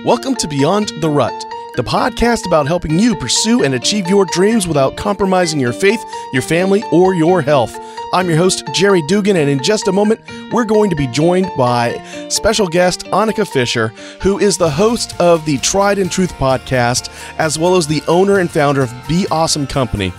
Welcome to Beyond the Rut, the podcast about helping you pursue and achieve your dreams without compromising your faith, your family, or your health. I'm your host, Jerry Dugan, and in just a moment, we're going to be joined by special guest Annica Fischer, who is the host of the Tried and Truth podcast, as well as the owner and founder of Be Awesome Company.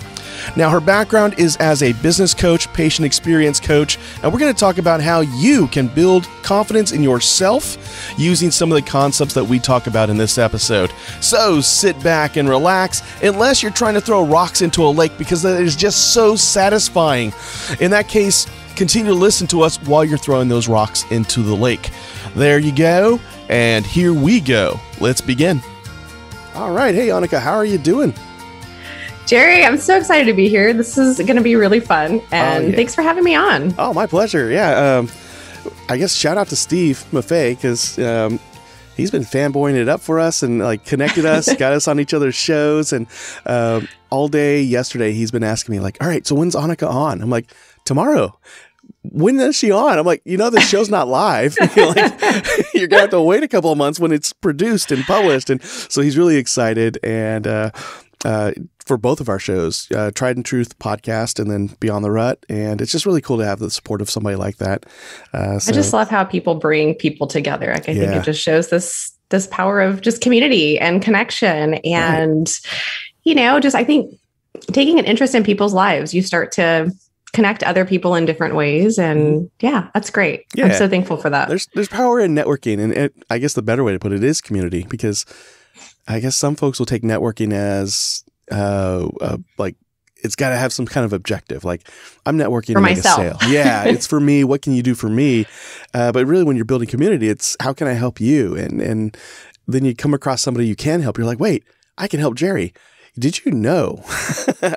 Now, her background is as a business coach, patient experience coach, and we're going to talk about how you can build confidence in yourself using some of the concepts that we talk about in this episode. So sit back and relax, unless you're trying to throw rocks into a lake, because that is just so satisfying. In that case, continue to listen to us while you're throwing those rocks into the lake. There you go, and here we go. Let's begin. All right. Hey, Annica, how are you doing? Jerry, I'm so excited to be here. This is going to be really fun, and thanks for having me on. Oh, my pleasure. Yeah. I guess shout out to Steve Maffei, because he's been fanboying it up for us and like connected us, got us on each other's shows. And all day yesterday, he's been asking me like, all right, so when's Annica on? I'm like, tomorrow. When is she on? I'm like, the show's not live. You're going to have to wait a couple of months when it's produced and published. And so he's really excited. And for both of our shows, Tried and Truth podcast and then Beyond the Rut. And it's just really cool to have the support of somebody like that. I just love how people bring people together. Like, I think it just shows this power of just community and connection. And, just I think taking an interest in people's lives, you start to connect other people in different ways. And that's great. Yeah. I'm so thankful for that. There's power in networking. And I guess the better way to put it is community, because I guess some folks will take networking as like it's got to have some kind of objective. Like, I'm networking for to make myself. a sale. Yeah, it's for me. What can you do for me? But really, when you're building community, it's how can I help you? And then you come across somebody you can help. You're like, wait, I can help Jerry. Did you know?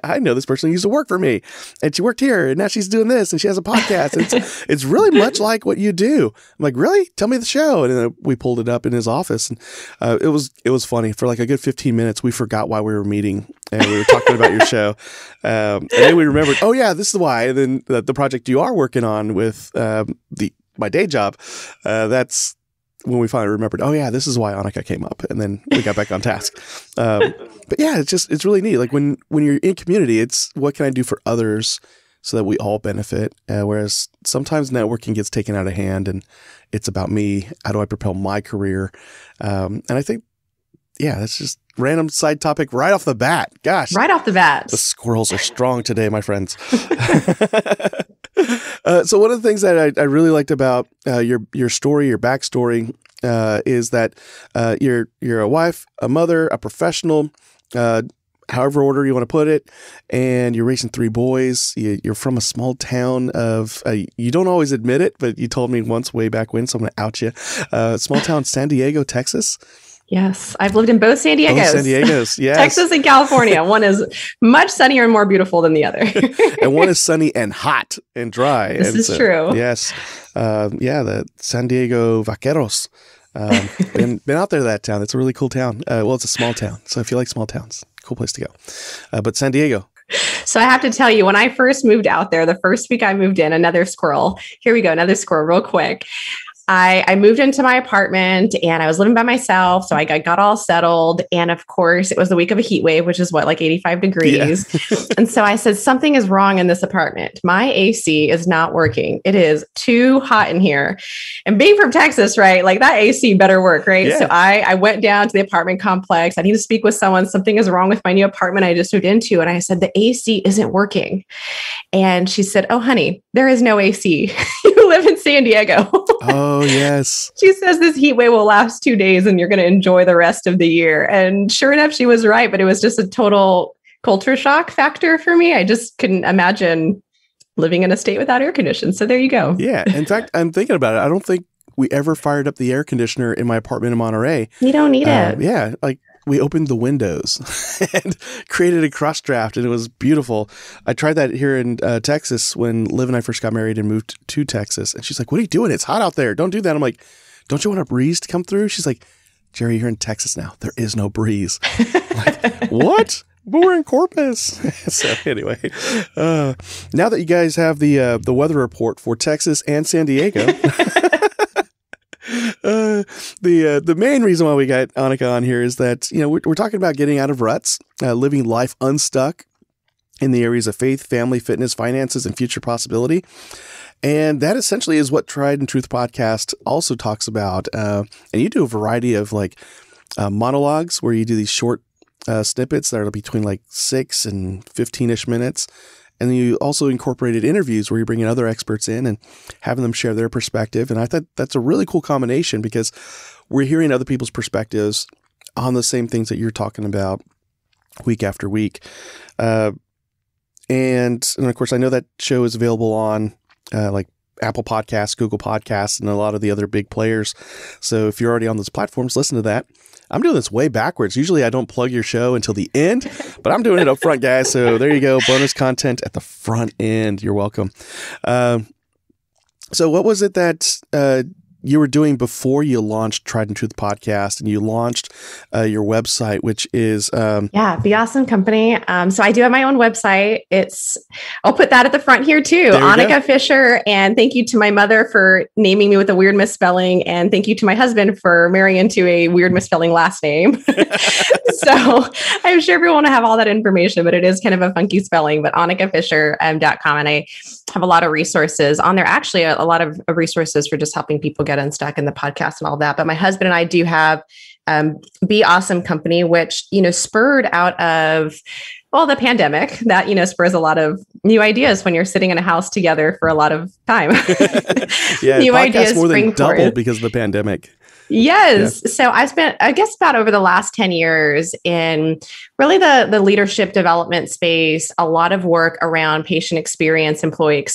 I know this person used to work for me, and she worked here, and now she's doing this, and she has a podcast. It's really much like what you do. I'm like, really? Tell me the show. And then we pulled it up in his office, and it was funny. For like a good 15 minutes, we forgot why we were meeting, and we were talking about your show. And then we remembered, oh yeah, this is why. And then the project you are working on with my day job, that's when we finally remembered, oh yeah, this is why Annica came up, and then we got back on task. But yeah, it's really neat. Like when you're in community, it's what can I do for others so that we all benefit. Whereas sometimes networking gets taken out of hand, and it's about me. How do I propel my career? And I think, that's just random side topic right off the bat. Gosh, right off the bat, the squirrels are strong today, my friends. So one of the things that I really liked about your story, your backstory, is that you're a wife, a mother, a professional, however order you want to put it, and you're raising 3 boys. You're from a small town of, you don't always admit it, but you told me once way back when, so I'm going to out you. Small town, San Diego, Texas. Yes, I've lived in both San Diegos. Both San Diegos, yes. Texas and California. One is much sunnier and more beautiful than the other. And one is sunny and hot and dry. This is true. Yes. The San Diego Vaqueros. Been out there to that town. It's a really cool town. Well, it's a small town. So if you like small towns, cool place to go. But San Diego. So I have to tell you, when I first moved out there, the first week I moved in, another squirrel. Here we go. Another squirrel real quick. I moved into my apartment and I was living by myself. So I got all settled. And of course, it was the week of a heat wave, which is like 85 degrees. Yeah. And so I said, something is wrong in this apartment. My AC is not working. It is too hot in here. And being from Texas, right? Like that AC better work, right? Yeah. So I went down to the apartment complex. I need to speak with someone. Something is wrong with my new apartment I just moved into. And I said, the AC isn't working. And she said, oh, honey, there is no AC. You live in San Diego. Oh, yes. She says this heat wave will last 2 days and you're going to enjoy the rest of the year. And sure enough, she was right. But it was just a total culture shock factor for me. I just couldn't imagine living in a state without air conditioning. So there you go. Yeah. In fact, I'm thinking about it. I don't think we ever fired up the air conditioner in my apartment in Monterey. You don't need it. Yeah. Like we opened the windows and created a cross draft, and it was beautiful. I tried that here in Texas when Liv and I first got married and moved to Texas. And she's like, what are you doing? It's hot out there. Don't do that. I'm like, don't you want a breeze to come through? She's like, Jerry, you're in Texas now. There is no breeze. I'm like, what? But we're in Corpus. So anyway, now that you guys have the weather report for Texas and San Diego, The main reason why we got Annica on here is that, we're talking about getting out of ruts, living life unstuck in the areas of faith, family, fitness, finances, and future possibility. And that essentially is what Tried and Truth podcast also talks about. And you do a variety of monologues where you do these short snippets that are between 6 and 15-ish minutes. And then you also incorporated interviews where you bring in other experts in and having them share their perspective. And I thought that's a really cool combination because we're hearing other people's perspectives on the same things that you're talking about week after week. And of course, I know that show is available on Apple Podcasts, Google Podcasts, and a lot of the other big players. So if you're already on those platforms, listen to that. I'm doing this way backwards. Usually I don't plug your show until the end, but I'm doing it up front, guys. So there you go. Bonus content at the front end. You're welcome. So what was it that you were doing before you launched Tried and Truth podcast and you launched your website, which is Be Awesome Company. So I do have my own website. I'll put that at the front here too. Annica Fischer. And thank you to my mother for naming me with a weird misspelling. And thank you to my husband for marrying into a weird misspelling last name. So I'm sure everyone will have all that information, but it is kind of a funky spelling, but AnnicaFischer.com. And I have a lot of resources on there. Actually, a lot of resources for just helping people get unstuck in the podcast and all that. But my husband and I do have Be Awesome Company, which, spurred out of, the pandemic that, spurs a lot of new ideas when you're sitting in a house together for a lot of time. Yeah, new ideas more than doubled forth because of the pandemic. Yes. Yeah. So I spent, I guess, about over the last 10 years in really the leadership development space, a lot of work around patient experience, employee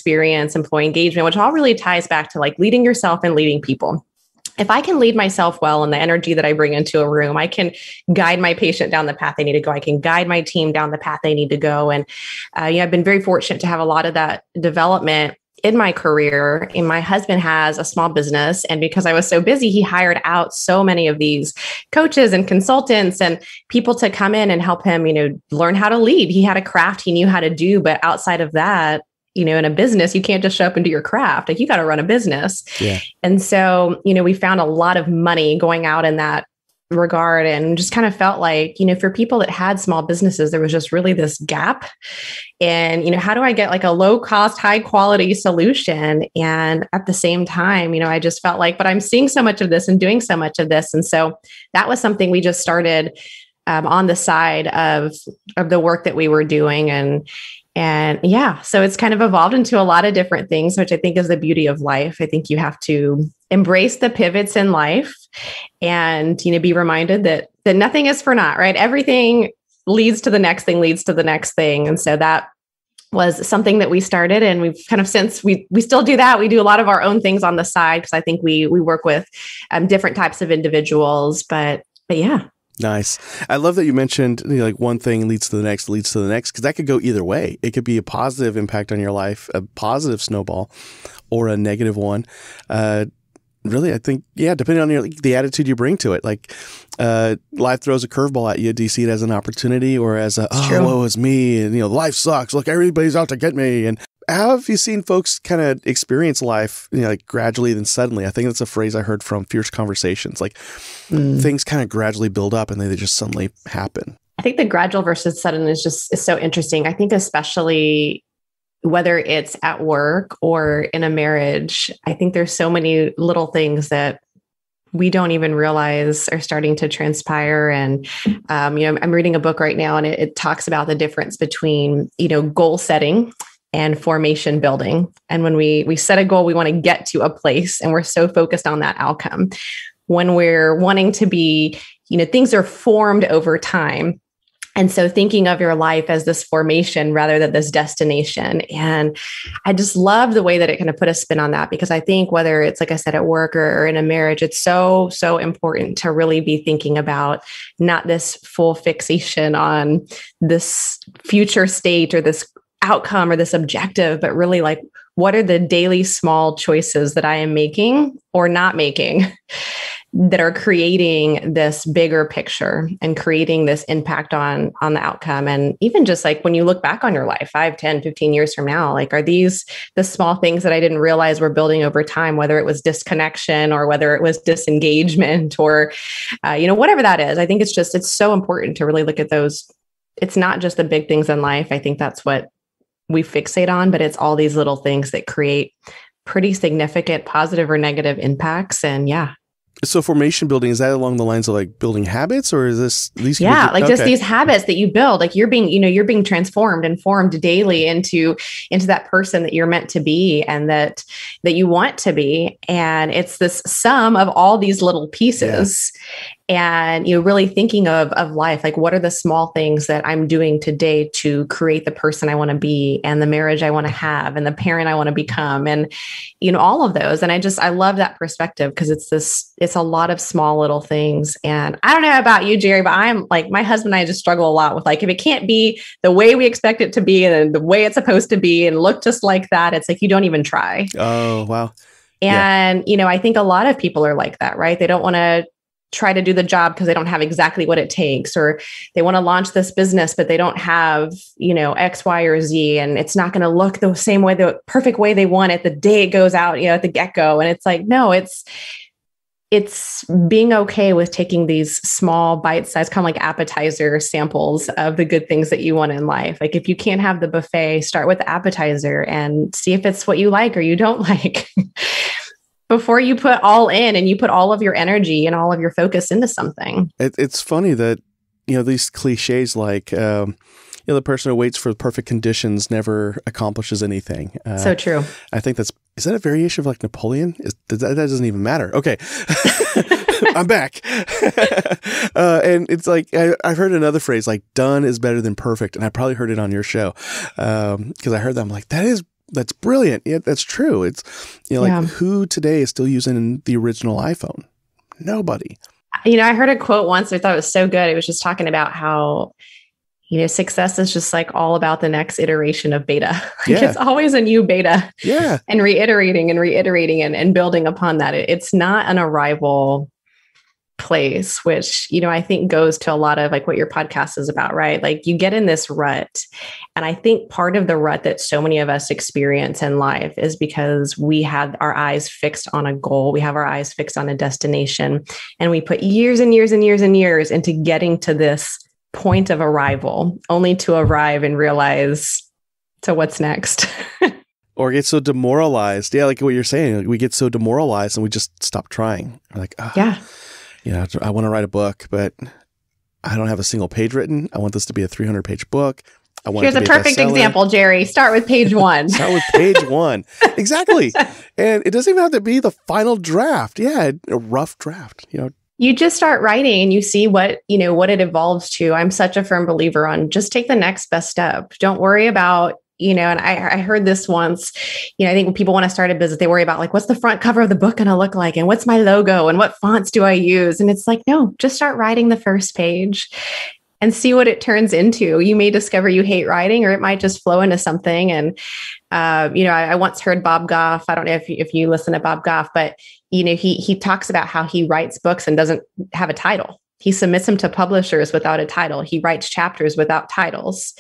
engagement, which all really ties back to leading yourself and leading people. If I can lead myself well and the energy that I bring into a room, I can guide my patient down the path they need to go. I can guide my team down the path they need to go. And I've been very fortunate to have a lot of that development in my career. And my husband has a small business. And because I was so busy, he hired out so many of these coaches and consultants and people to come in and help him, learn how to lead. He had a craft he knew how to do. But outside of that, in a business, you can't just show up and do your craft. You got to run a business. Yeah. And so, we found a lot of money going out in that regard and just kind of felt like, for people that had small businesses, there was just really this gap. And, how do I get a low cost, high quality solution? And at the same time, I just felt like, but I'm seeing so much of this and doing so much of this. And so that was something we just started on the side of the work that we were doing. And so it's kind of evolved into a lot of different things, which I think is the beauty of life. I think you have to embrace the pivots in life and, be reminded that nothing is for naught, right? Everything leads to the next thing, And so that was something that we started, and we've kind of since we still do that. We do a lot of our own things on the side because I think we work with different types of individuals, but yeah. Nice. I love that you mentioned one thing leads to the next, because that could go either way. It could be a positive impact on your life, a positive snowball, or a negative one. Really, I think, depending on the attitude you bring to it. Life throws a curveball at you. Do you see it as an opportunity or as woe is me? And, life sucks. Look, everybody's out to get me. And how have you seen folks kind of experience life, gradually then suddenly? I think that's a phrase I heard from Fierce Conversations. Things kind of gradually build up and then they just suddenly happen. I think the gradual versus sudden is so interesting. I think especially whether it's at work or in a marriage, I think there's so many little things that we don't even realize are starting to transpire. And, I'm reading a book right now and it talks about the difference between, goal setting and formation building. And when we set a goal, we want to get to a place and we're so focused on that outcome. When we're wanting to be, things are formed over time. And so thinking of your life as this formation rather than this destination. And I just love the way that it kind of put a spin on that, because I think whether it's, like I said, at work or in a marriage, it's so, so important to really be thinking about not this full fixation on this future state or this outcome or this objective, but really what are the daily small choices that I am making or not making? that are creating this bigger picture and creating this impact on the outcome. And even just like when you look back on your life, 5, 10, 15 years from now, like, are these the small things that I didn't realize were building over time, whether it was disconnection or whether it was disengagement or, whatever that is. I think it's so important to really look at those. It's not just the big things in life. I think that's what we fixate on, but it's all these little things that create pretty significant positive or negative impacts. And yeah. So formation building, is that along the lines of like building habits, or is this these? Just these habits that you build, like you're being transformed and formed daily into that person that you're meant to be and that you want to be. And it's this sum of all these little pieces. Yeah. And really thinking of life, like what are the small things that I'm doing today to create the person I want to be and the marriage I want to have and the parent I want to become, and all of those. And I love that perspective because it's a lot of small little things. And I don't know about you, Jerry, but I'm like, my husband and I just struggle a lot with like, if it can't be the way we expect it to be and the way it's supposed to be and look just like that, it's like, you don't even try. Oh, wow. And, I think a lot of people are like that, right? They don't want to try to do the job because they don't have exactly what it takes, or they want to launch this business, but they don't have, X, Y, or Z, and it's not going to look the same way, the perfect way they want it the day it goes out, at the get-go. And it's like, no, it's being okay with taking these small bite-sized, kind of like appetizer samples of the good things that you want in life. Like if you can't have the buffet, start with the appetizer and see if it's what you like or you don't like. Before you put all in and you put all of your energy and all of your focus into something. It's funny that, these cliches like, the person who waits for perfect conditions never accomplishes anything. So true. I think is that a variation of like Napoleon? That doesn't even matter. Okay. I'm back. And it's like, I've heard another phrase like done is better than perfect. And I probably heard it on your show. Cause I heard that. I'm like, that's brilliant. Yeah, that's true. It's, who today is still using the original iPhone? Nobody. I heard a quote once. I thought it was so good. It was just talking about how, success is just like all about the next iteration of beta. It's always a new beta. Yeah. And reiterating and building upon that. It's not an arrival place, which, I think goes to a lot of like what your podcast is about, right? Like you get in this rut. And I think part of the rut that so many of us experience in life is because we have our eyes fixed on a goal. We have our eyes fixed on a destination, and we put years and years and years and years into getting to this point of arrival, only to arrive and realize, so what's next? Or get so demoralized. Yeah. Like what you're saying, like we get so demoralized and we just stop trying. We're like, I want to write a book, but I don't have a single page written. I want this to be a 300-page book. Here's a perfect example, Jerry. Start with page 1. Start with page 1. Exactly. And it doesn't even have to be the final draft. Yeah, a rough draft, You just start writing and you see what it evolves to. I'm such a firm believer on just take the next best step. Don't worry about, and I heard this once, I think when people want to start a business, they worry about like, what's the front cover of the book going to look like? And what's my logo? And what fonts do I use? And it's like, no, just start writing the first page and see what it turns into. You may discover you hate writing, or it might just flow into something. And, I once heard Bob Goff. I don't know if you listen to Bob Goff, but, he talks about how he writes books and doesn't have a title. He submits them to publishers without a title. He writes chapters without titles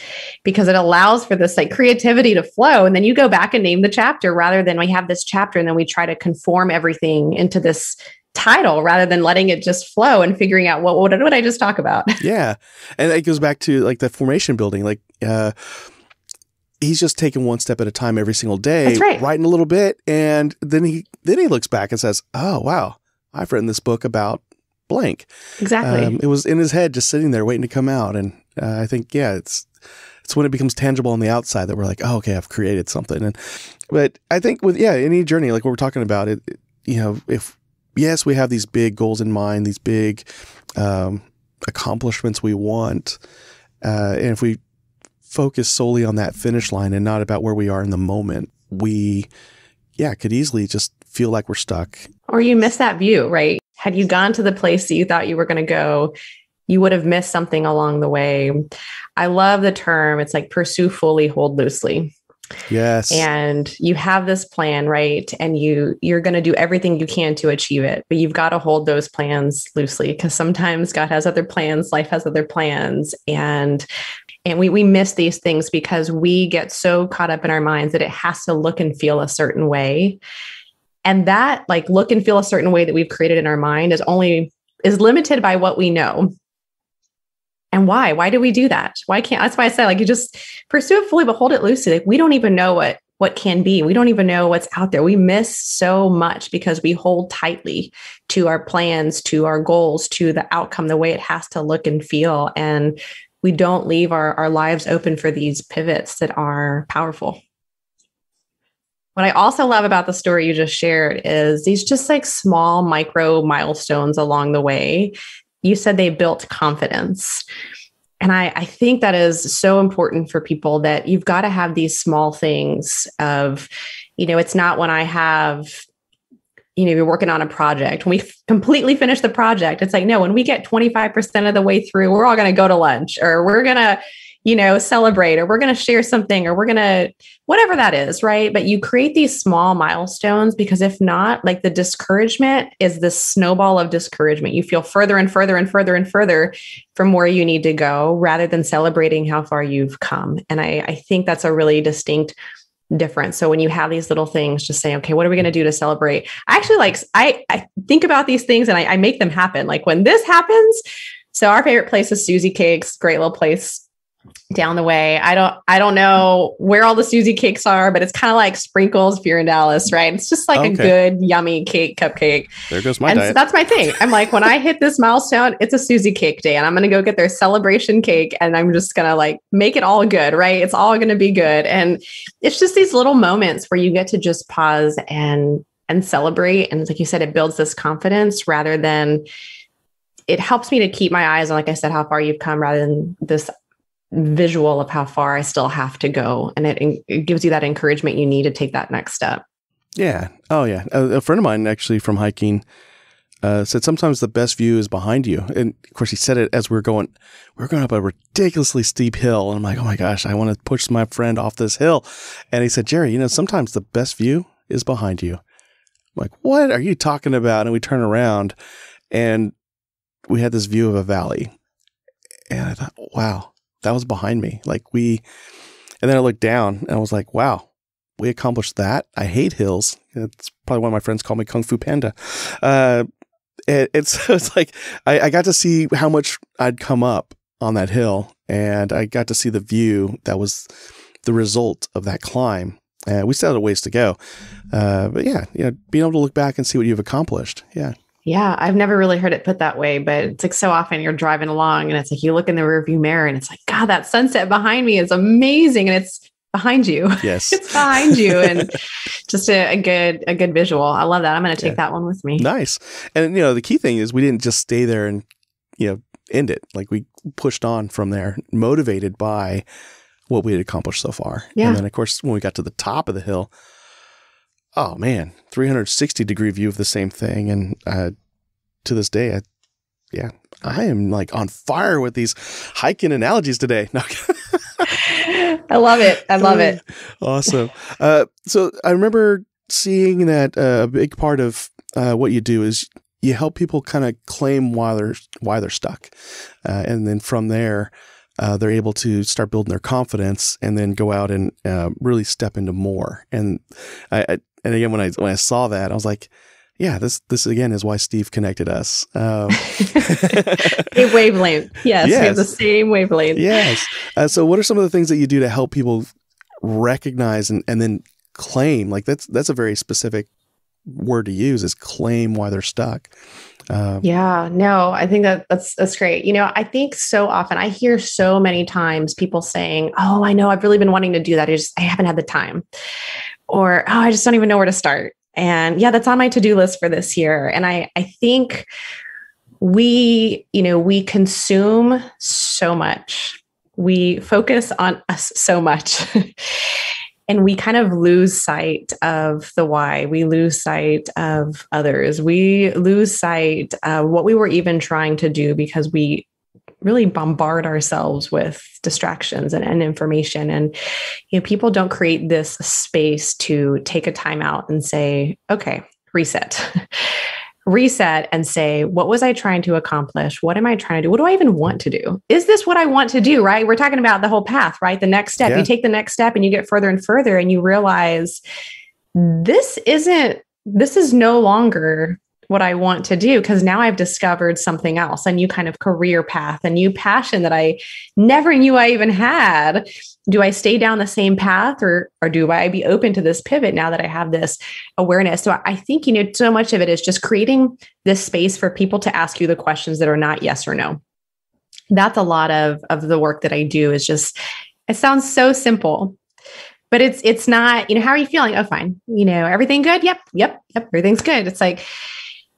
because it allows for this like creativity to flow. And then you go back and name the chapter rather than we have this chapter and then we try to conform everything into this title rather than letting it just flow and figuring out what did I just talk about? Yeah. And it goes back to like the formation building. Like, he's just taking one step at a time every single day, That's right. Writing a little bit. And then he looks back and says, oh, wow, I've written this book about blank. Exactly. It was in his head, just sitting there waiting to come out. And I think, it's when it becomes tangible on the outside that we're like, oh, okay, I've created something. But I think with, any journey, like what we're talking about, if we have these big goals in mind, these big accomplishments we want, and if we focus solely on that finish line and not about where we are in the moment, we, could easily just feel like we're stuck. Or you miss that view, right? Had you gone to the place that you thought you were going to go, you would have missed something along the way. I love the term. It's like pursue fully, hold loosely. Yes. And you have this plan, right? And you're going to do everything you can to achieve it, but you've got to hold those plans loosely, because sometimes God has other plans, life has other plans, and we miss these things because we get so caught up in our minds that it has to look and feel a certain way. And that like look and feel a certain way that we've created in our mind is limited by what we know. And why do we do that? That's why I said, like, you just pursue it fully, but hold it loosely. Like, we don't even know what can be. We don't even know what's out there. We miss so much because we hold tightly to our plans, to our goals, to the outcome, the way it has to look and feel. And we don't leave our lives open for these pivots that are powerful. What I also love about the story you just shared is these just like small micro milestones along the way. You said they built confidence. And I think that is so important for people, that you've got to have these small things of, it's not when I have, you're working on a project, when we completely finish the project, it's like, no, when we get 25% of the way through, we're all going to go to lunch, or we're going to, celebrate, or we're going to share something, or we're going to, whatever that is. Right. But you create these small milestones, because if not, like, the discouragement is this snowball of discouragement. You feel further and further and further and further from where you need to go, rather than celebrating how far you've come. And I think that's a really distinct difference. So when you have these little things, just say, okay, what are we going to do to celebrate? I actually I think about these things and I make them happen. Like, when this happens, so our favorite place is Susie Cakes, great little place down the way. I don't know where all the Susie cakes are, but it's kind of like Sprinkles if you're in Dallas, right? It's just like a good, yummy cupcake. There goes my diet. So that's my thing. I'm like, when I hit this milestone, it's a Susie cake day, and I'm going to go get their celebration cake, and I'm just going to like make it all good, right? It's all going to be good. And it's just these little moments where you get to just pause and celebrate. And like you said, it builds this confidence, rather than, it helps me to keep my eyes on, like I said, how far you've come, rather than this visual of how far I still have to go. And it gives you that encouragement you need to take that next step. Yeah. Oh, yeah. A friend of mine, actually, from hiking, said sometimes the best view is behind you. And of course, he said it as we were going up a ridiculously steep hill. And I'm like, oh my gosh, I want to push my friend off this hill. And he said, Jerry, sometimes the best view is behind you. I'm like, what are you talking about? And we turn around and we had this view of a valley. And I thought, wow. That was behind me. And then I looked down and I was like, wow, we accomplished that. I hate hills. It's probably why my friends call me Kung Fu Panda. It's like, I got to see how much I'd come up on that hill, and I got to see the view that was the result of that climb. We still had a ways to go. But yeah, being able to look back and see what you've accomplished. Yeah. Yeah, I've never really heard it put that way, but it's like so often you're driving along and it's like you look in the rearview mirror and it's like, God, that sunset behind me is amazing, and it's behind you. Yes, it's behind you, and just a good visual. I love that. I'm going to take that one with me. Nice. And the key thing is we didn't just stay there and end it. Like, we pushed on from there, motivated by what we had accomplished so far. Yeah. And then of course, when we got to the top of the hill, oh man, 360-degree view of the same thing. And to this day, I am like on fire with these hiking analogies today. No. I love it. I love it. Awesome. So I remember seeing that a big part of what you do is you help people kind of claim why they're stuck. And then from there, they're able to start building their confidence and then go out and really step into more. And and again, when I saw that, I was like, yeah, this again is why Steve connected us. A wavelength. Yes, we have the same wavelength. Yes. So what are some of the things that you do to help people recognize and then claim? Like, that's a very specific word to use, is claim why they're stuck. I think that's great. I think so often I hear so many times people saying, oh, I know I've really been wanting to do that. I haven't had the time. Or, oh, I just don't even know where to start. And that's on my to-do list for this year. And I think we consume so much. We focus on us so much. And we kind of lose sight of the why. We lose sight of others. We lose sight of what we were even trying to do, because we really bombard ourselves with distractions and information. And, people don't create this space to take a time out and say, okay, reset. Reset and say, what was I trying to accomplish? What am I trying to do? What do I even want to do? Is this what I want to do? Right? We're talking about the whole path, right? The next step. You take the next step and you get further and further and you realize this is no longer what I want to do, because now I've discovered something else, a new kind of career path, a new passion that I never knew I even had. Do I stay down the same path or do I be open to this pivot now that I have this awareness? So I think, so much of it is just creating this space for people to ask you the questions that are not yes or no. That's a lot of the work that I do. Is just, it sounds so simple, but it's not, how are you feeling? Oh, fine. Everything good? Yep. Everything's good. It's like,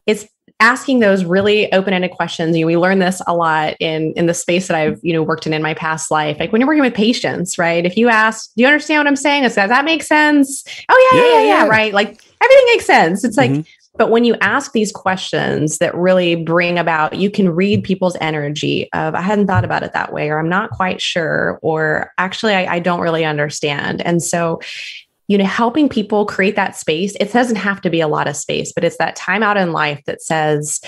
it's asking those really open-ended questions. We learn this a lot in the space that I've, worked in my past life. Like when you're working with patients, right? If you ask, do you understand what I'm saying? Does that make sense? Oh yeah. Right. Like everything makes sense. It's like, but when you ask these questions that really bring about, you can read people's energy of, I hadn't thought about it that way, or I'm not quite sure, or actually I don't really understand. And so, helping people create that space, it doesn't have to be a lot of space, but it's that time out in life that says,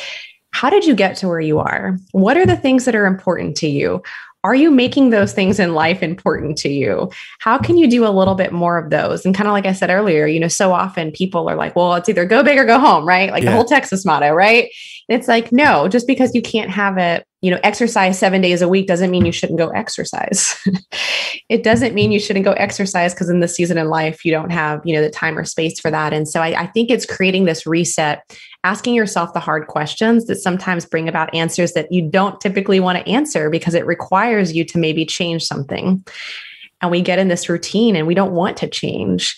how did you get to where you are? What are the things that are important to you? Are you making those things in life important to you? How can you do a little bit more of those? And kind of like I said earlier, so often people are like, well, it's either go big or go home, right? Like the whole Texas motto, right? And it's like, no, just because you can't have it, exercise 7 days a week doesn't mean you shouldn't go exercise. It doesn't mean you shouldn't go exercise because in this season in life, you don't have, the time or space for that. And so I think it's creating this reset, asking yourself the hard questions that sometimes bring about answers that you don't typically want to answer because it requires you to maybe change something. And we get in this routine and we don't want to change.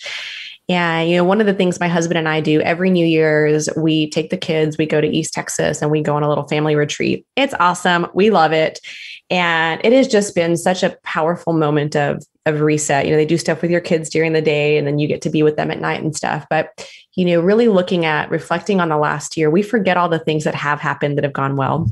And, one of the things my husband and I do every New Year's, we take the kids, we go to East Texas and we go on a little family retreat. It's awesome. We love it. And it has just been such a powerful moment of reset. They do stuff with your kids during the day and then you get to be with them at night and stuff. But, really looking at reflecting on the last year, we forget all the things that have happened that have gone well.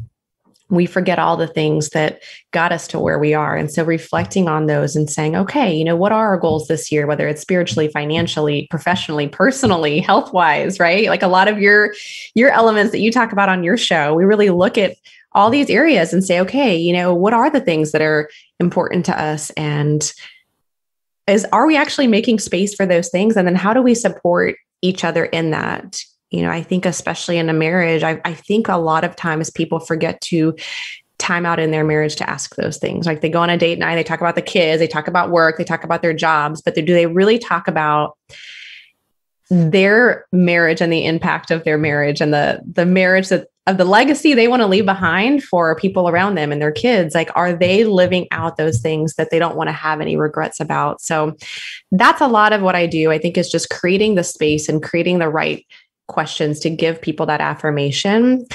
We forget all the things that got us to where we are. And so reflecting on those and saying, okay, what are our goals this year, whether it's spiritually, financially, professionally, personally, health-wise, right? Like a lot of your elements that you talk about on your show, we really look at all these areas and say, okay, what are the things that are important to us? And are we actually making space for those things? And then how do we support each other in that? I think especially in a marriage, I think a lot of times people forget to time out in their marriage to ask those things. Like they go on a date night, they talk about the kids, they talk about work, they talk about their jobs, but do they really talk about their marriage and the impact of their marriage and the marriage of the legacy they want to leave behind for people around them and their kids? Like, are they living out those things that they don't want to have any regrets about? So that's a lot of what I do. I think is just creating the space and creating the right questions to give people that affirmation.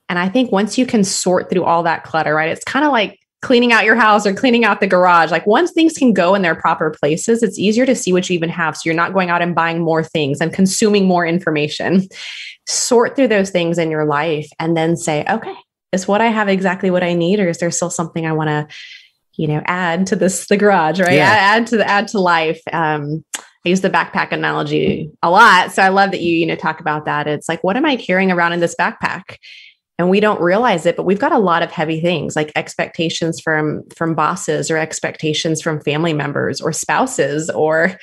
And I think once you can sort through all that clutter, right, it's kind of like cleaning out your house or cleaning out the garage. Like once things can go in their proper places, it's easier to see what you even have. So you're not going out and buying more things and consuming more information. Sort through those things in your life and then say, okay, is what I have exactly what I need? Or is there still something I want to, add to the garage, right? Yeah. Add to life. I use the backpack analogy a lot. So I love that you talk about that. It's like, what am I carrying around in this backpack? And we don't realize it, but we've got a lot of heavy things like expectations from bosses or expectations from family members or spouses or,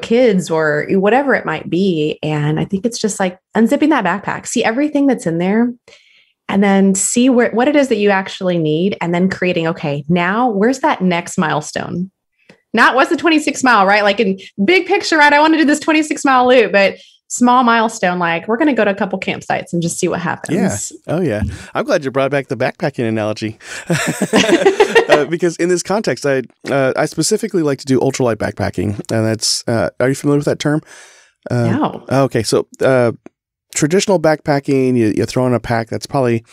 kids or whatever it might be. And I think it's just like unzipping that backpack, see everything that's in there and then see what it is that you actually need. And then creating, okay, now where's that next milestone? Not what's the 26-mile, right? Like in big picture, right? I want to do this 26-mile loop, but small milestone, like we're going to go to a couple campsites and just see what happens. Yeah. Oh, yeah. I'm glad you brought back the backpacking analogy because in this context, I specifically like to do ultralight backpacking. And that's, are you familiar with that term? No. Okay. So traditional backpacking, you throw in a pack that's probably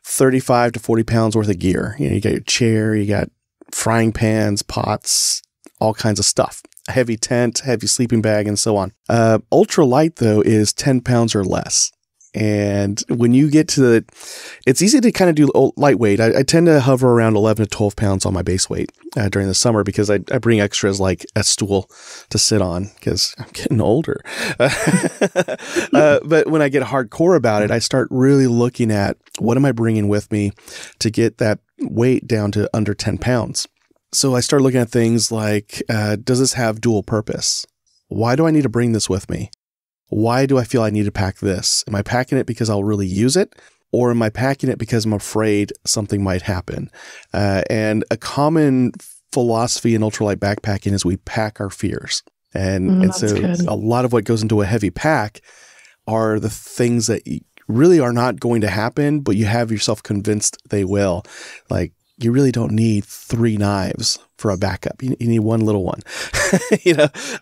35 to 40 pounds worth of gear. You got your chair, you got frying pans, pots, all kinds of stuff. A heavy tent, heavy sleeping bag, and so on. Ultralight, though, is 10 pounds or less. And when you get to it's easy to kind of do lightweight. I tend to hover around 11 to 12 pounds on my base weight during the summer because I bring extras like a stool to sit on because I'm getting older. But when I get hardcore about it, I start really looking at what am I bringing with me to get that weight down to under 10 pounds. So I start looking at things like, does this have dual purpose? Why do I need to bring this with me? Why do I feel I need to pack this? Am I packing it because I'll really use it? Or am I packing it because I'm afraid something might happen? And a common philosophy in ultralight backpacking is we pack our fears. And so good. A lot of what goes into a heavy pack are the things that really are not going to happen, but you have yourself convinced they will. Like, you really don't need 3 knives for a backup. You need one little one.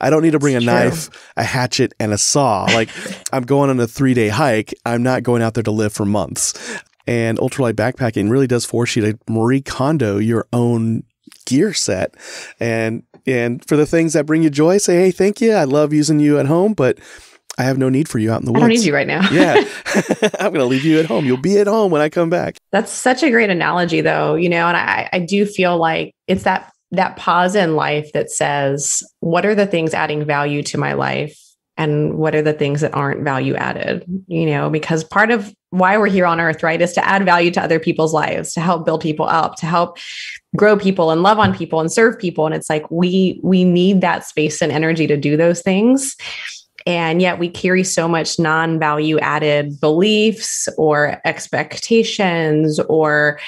I don't need to bring a knife, a hatchet, and a saw. Like, I'm going on a 3-day hike. I'm not going out there to live for months. And ultralight backpacking really does force you to Marie Kondo your own gear set. And for the things that bring you joy, say, hey, thank you. I love using you at home, but I have no need for you out in the woods. I don't need you right now. Yeah. I'm going to leave you at home. You'll be at home when I come back. That's such a great analogy though, and I do feel like it's that pause in life that says, what are the things adding value to my life? And what are the things that aren't value added? Because part of why we're here on earth, right, is to add value to other people's lives, to help build people up, to help grow people and love on people and serve people. And it's like, we need that space and energy to do those things. And yet we carry so much non-value added beliefs or expectations or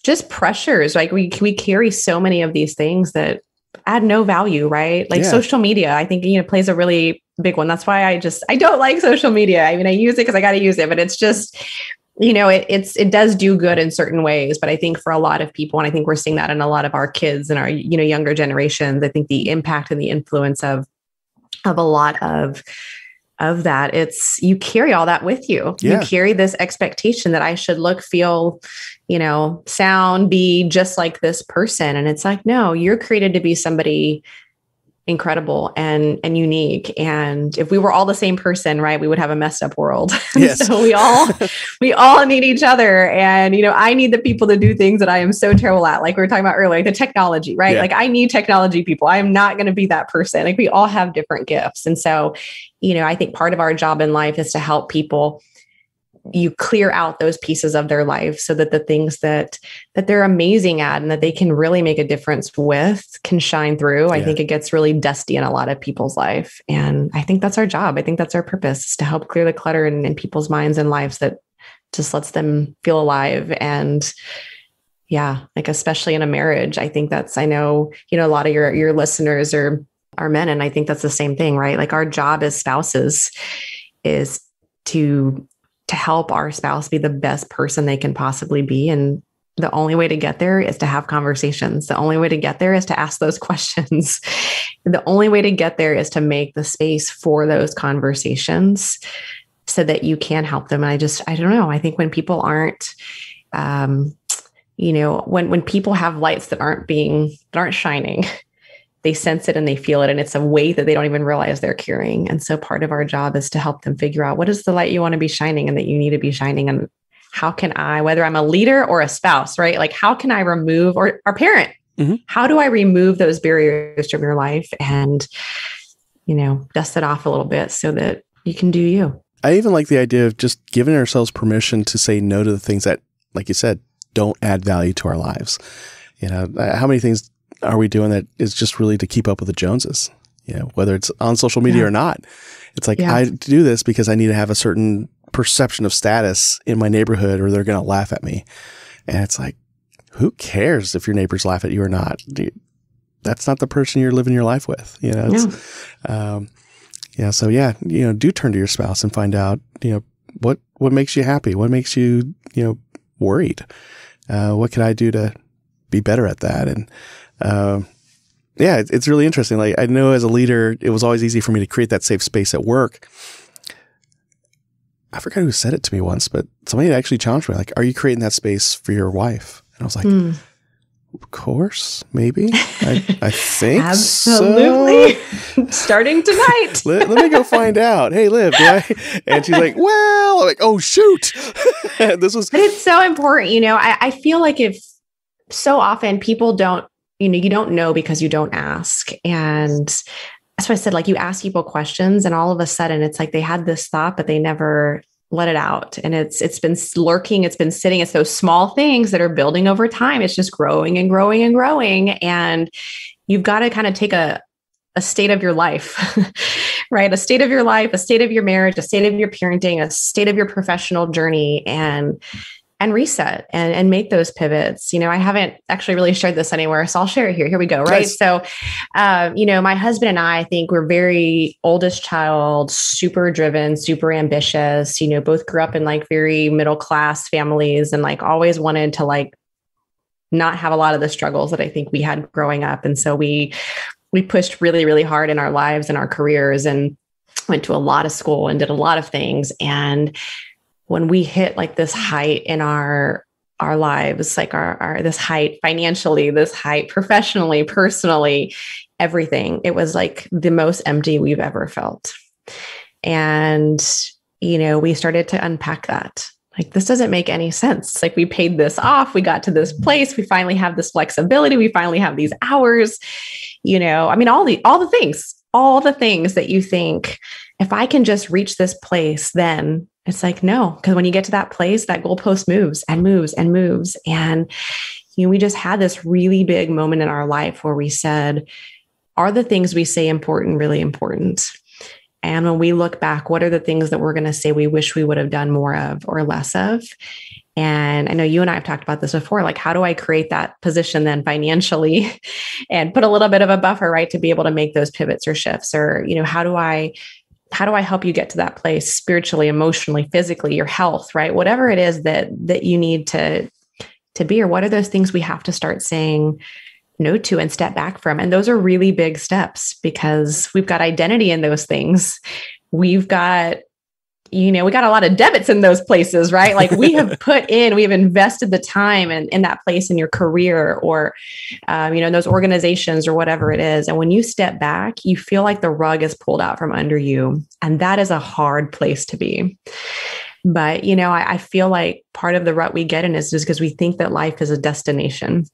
just pressures. Like we carry so many of these things that add no value, right? Like social media, I think, plays a really big one. That's why I don't like social media. I mean, I use it because I got to use it, but it's just, it does do good in certain ways. But I think for a lot of people, and I think we're seeing that in a lot of our kids and our, younger generations, I think the impact and the influence of a lot of that, it's, you carry all that with you. You carry this expectation that I should look, feel, sound, be just like this person. And it's like, no, you're created to be somebody incredible and unique. And if we were all the same person, right, we would have a messed up world. Yes. So we all need each other. And, I need the people to do things that I am so terrible at. Like we were talking about earlier, the technology, right? Yeah. Like I need technology people. I am not going to be that person. Like we all have different gifts. And so, I think part of our job in life is to help people clear out those pieces of their life so that the things that they're amazing at and that they can really make a difference with can shine through. I think it gets really dusty in a lot of people's life. And I think that's our job. I think that's our purpose, is to help clear the clutter in people's minds and lives that just lets them feel alive. And like, especially in a marriage, I think I know, a lot of your listeners are men. And I think that's the same thing, right? Like our job as spouses is to help our spouse be the best person they can possibly be. And the only way to get there is to have conversations. The only way to get there is to ask those questions. The only way to get there is to make the space for those conversations so that you can help them. And I don't know. I think when people aren't, when people have lights that aren't shining, they sense it and they feel it. And it's a weight that they don't even realize they're carrying. And so part of our job is to help them figure out what is the light you want to be shining and that you need to be shining. And how can I, whether I'm a leader or a spouse, right? Like how can I remove, or our parent, how do I remove those barriers from your life and, dust it off a little bit so that you can do you. I even like the idea of just giving ourselves permission to say no to the things that, like you said, don't add value to our lives. How many things are we doing that is just really to keep up with the Joneses, whether it's on social media or not? It's like, I do this because I need to have a certain perception of status in my neighborhood or they're going to laugh at me. And it's like, who cares if your neighbors laugh at you or not? That's not the person you're living your life with, So do turn to your spouse and find out, what makes you happy? What makes you, worried? What can I do to be better at that? And, it's really interesting. Like I know as a leader, it was always easy for me to create that safe space at work. I forgot who said it to me once, but somebody actually challenged me, like, are you creating that space for your wife? And I was like, of course, maybe. I think absolutely. So. Starting tonight. Let me go find out. Hey, Liv, do I? And she's like, well, I'm like, oh, shoot. But it's so important. I feel like if so often people don't, you don't know because you don't ask. And that's why I said, like, you ask people questions and all of a sudden it's like they had this thought, but they never let it out. And it's been lurking. It's been sitting. It's those small things that are building over time. It's just growing and growing and growing. And you've got to kind of take a state of your life, right? A state of your life, a state of your marriage, a state of your parenting, a state of your professional journey, and reset and make those pivots. I haven't actually really shared this anywhere, so I'll share it here. Here we go. Right. Nice. So, my husband and I think we're very oldest child, super driven, super ambitious, both grew up in like very middle-class families and like always wanted to like not have a lot of the struggles that I think we had growing up. And so we pushed really, really hard in our lives and our careers and went to a lot of school and did a lot of things. And when we hit like this height in our lives, like our this height financially, this height professionally, personally, everything, it was like the most empty we've ever felt. And, we started to unpack that. Like, this doesn't make any sense. Like, we paid this off. We got to this place. We finally have this flexibility. We finally have these hours, all the things that you think, if I can just reach this place, then it's like, no, because when you get to that place, that goalpost moves and moves and moves. And, we just had this really big moment in our life where we said, are the things we say important, really important? And when we look back, what are the things that we're going to say we wish we would have done more of or less of? And I know you and I have talked about this before, like, how do I create that position then financially and put a little bit of a buffer, right, to be able to make those pivots or shifts? Or, how do I help you get to that place spiritually, emotionally, physically, your health, right? Whatever it is that you need to be, or what are those things we have to start saying no to and step back from? And those are really big steps because we've got identity in those things. We've got, we got a lot of debits in those places, right? Like we've invested the time in that place in your career or, in those organizations or whatever it is. And when you step back, you feel like the rug is pulled out from under you. And that is a hard place to be. But, I feel like part of the rut we get in is just because we think that life is a destination.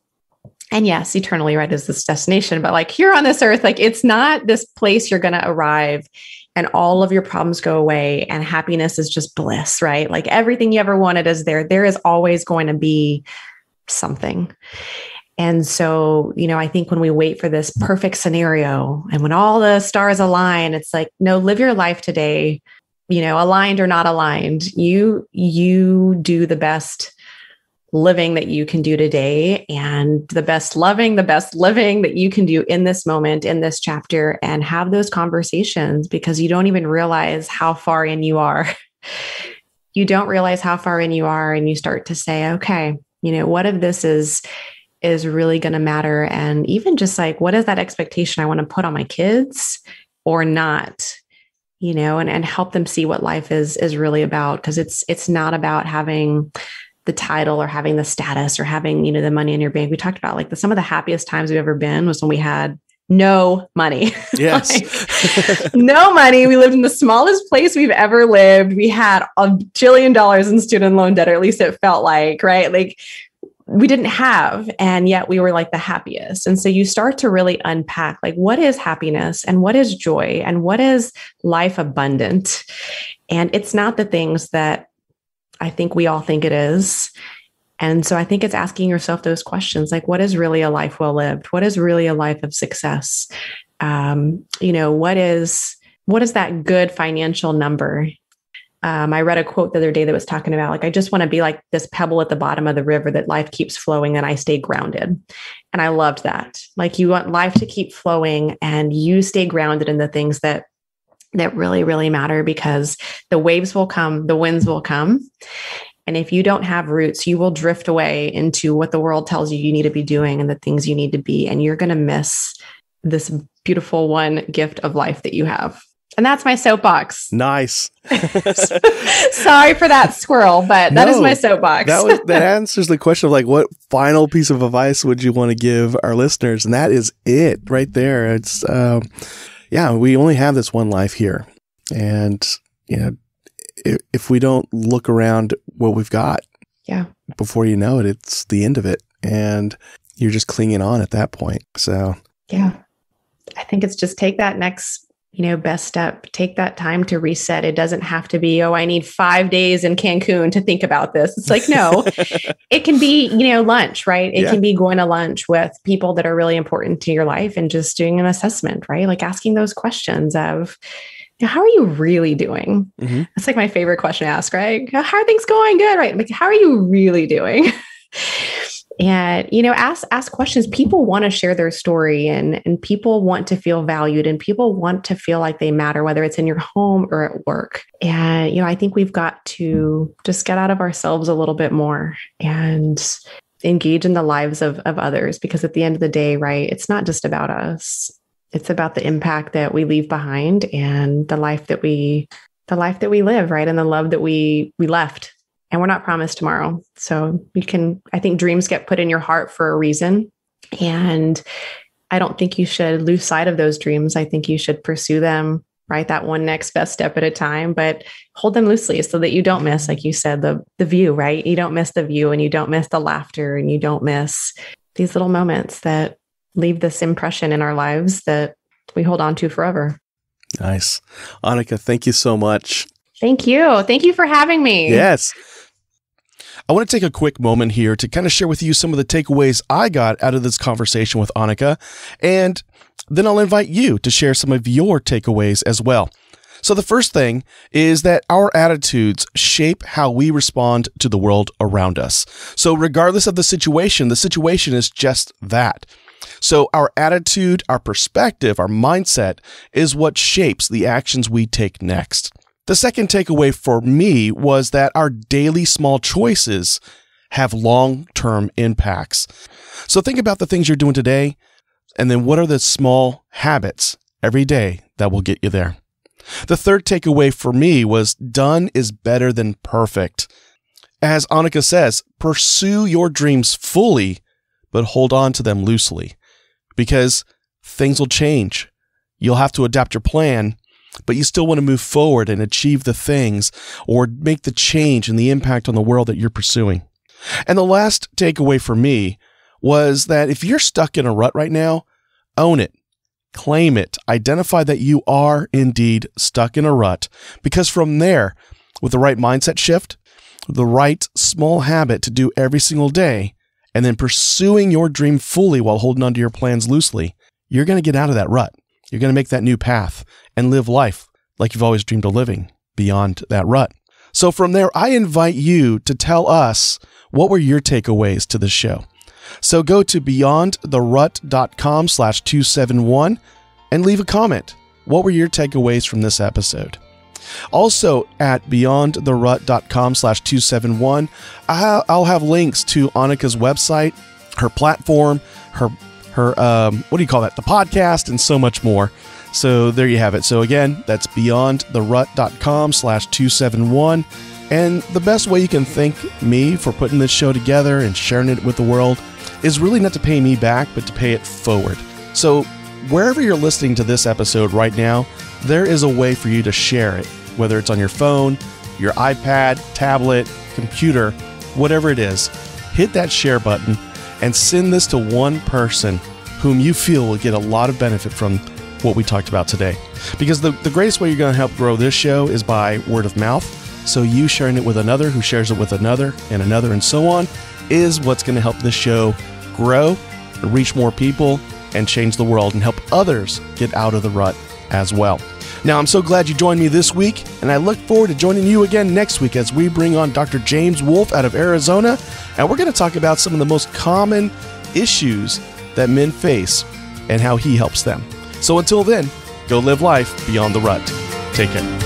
And yes, eternally, right, is this destination. But like here on this earth, like it's not this place you're going to arrive and all of your problems go away and happiness is just bliss, right? Like everything you ever wanted is there. There is always going to be something. And so, I think when we wait for this perfect scenario and when all the stars align, it's like, no, live your life today, aligned or not aligned. You do the best living that you can do today and the best loving, the best living that you can do in this moment, in this chapter, and have those conversations because you don't even realize how far in you are. You don't realize how far in you are. And you start to say, okay, what if this is really going to matter? And even just like, what is that expectation I want to put on my kids or not? And help them see what life is really about. Cause it's not about having the title or having the status or having, the money in your bank. We talked about like some of the happiest times we've ever been was when we had no money. Yes. No money. We lived in the smallest place we've ever lived. We had $1 billion in student loan debt, or at least it felt like, right? Like we didn't have, and yet we were like the happiest. And so you start to really unpack like, what is happiness and what is joy and what is life abundant? And it's not the things that I think we all think it is. And so I think it's asking yourself those questions, like, what is really a life well lived? What is really a life of success? What is that good financial number? I read a quote the other day that was talking about, like, I just want to be like this pebble at the bottom of the river that life keeps flowing and I stay grounded. And I loved that. Like, you want life to keep flowing and you stay grounded in the things that really, really matter, because the waves will come, the winds will come. And if you don't have roots, you will drift away into what the world tells you need to be doing and the things you need to be. And you're going to miss this beautiful one gift of life that you have. And that's my soapbox. Nice. Sorry for that squirrel, but that is my soapbox. That answers the question of like, what final piece of advice would you want to give our listeners? And that is it right there. It's, yeah, we only have this one life here. And, if we don't look around what we've got, before you know it, it's the end of it. And you're just clinging on at that point. So, yeah, I think it's just take that next, best step, take that time to reset. It doesn't have to be, I need 5 days in Cancun to think about this. It's like, no, it can be, lunch, right? It can be going to lunch with people that are really important to your life and just doing an assessment, right? Like asking those questions of, how are you really doing? Mm-hmm. That's like my favorite question to ask, right? How are things going? Good, right? Like, how are you really doing? And, ask questions. People want to share their story and people want to feel valued and people want to feel like they matter, whether it's in your home or at work. And, I think we've got to just get out of ourselves a little bit more and engage in the lives of others, because at the end of the day, right, it's not just about us. It's about the impact that we leave behind and the life that we live, right? And the love that we left. And we're not promised tomorrow. So I think dreams get put in your heart for a reason. And I don't think you should lose sight of those dreams. I think you should pursue them, right? That one next best step at a time, but hold them loosely so that you don't miss, like you said, the view, right? You don't miss the view and you don't miss the laughter and you don't miss these little moments that leave this impression in our lives that we hold on to forever. Nice. Annica, thank you so much. Thank you. Thank you for having me. Yes. I want to take a quick moment here to kind of share with you some of the takeaways I got out of this conversation with Annica, and then I'll invite you to share some of your takeaways as well. So the first thing is that our attitudes shape how we respond to the world around us. So regardless of the situation is just that. So our attitude, our perspective, our mindset is what shapes the actions we take next. The second takeaway for me was that our daily small choices have long-term impacts. So think about the things you're doing today, and then what are the small habits every day that will get you there? The third takeaway for me was done is better than perfect. As Annica says, pursue your dreams fully, but hold on to them loosely, because things will change. You'll have to adapt your plan, but you still want to move forward and achieve the things or make the change and the impact on the world that you're pursuing. And the last takeaway for me was that if you're stuck in a rut right now, own it, claim it, identify that you are indeed stuck in a rut, because from there, with the right mindset shift, the right small habit to do every single day, and then pursuing your dream fully while holding onto your plans loosely, you're going to get out of that rut. You're going to make that new path and live life like you've always dreamed of living beyond that rut. So from there, I invite you to tell us what were your takeaways to this show. So go to beyondtherut.com/271 and leave a comment. What were your takeaways from this episode? Also at beyondtherut.com/271, I'll have links to Annica's website, her platform, her what do you call that? The podcast, and so much more. So there you have it. So again, that's beyondtherut.com/271. And the best way you can thank me for putting this show together and sharing it with the world is really not to pay me back, but to pay it forward. So wherever you're listening to this episode right now, there is a way for you to share it, whether it's on your phone, your iPad, tablet, computer, whatever it is. Hit that share button and send this to one person whom you feel will get a lot of benefit from what we talked about today. Because the greatest way you're going to help grow this show is by word of mouth. So you sharing it with another who shares it with another and so on is what's going to help this show grow, reach more people, and change the world and help others get out of the rut as well. Now, I'm so glad you joined me this week, and I look forward to joining you again next week as we bring on Dr. James Wolfe out of Arizona, and we're going to talk about some of the most common issues that men face and how he helps them. So until then, go live life beyond the rut. Take care.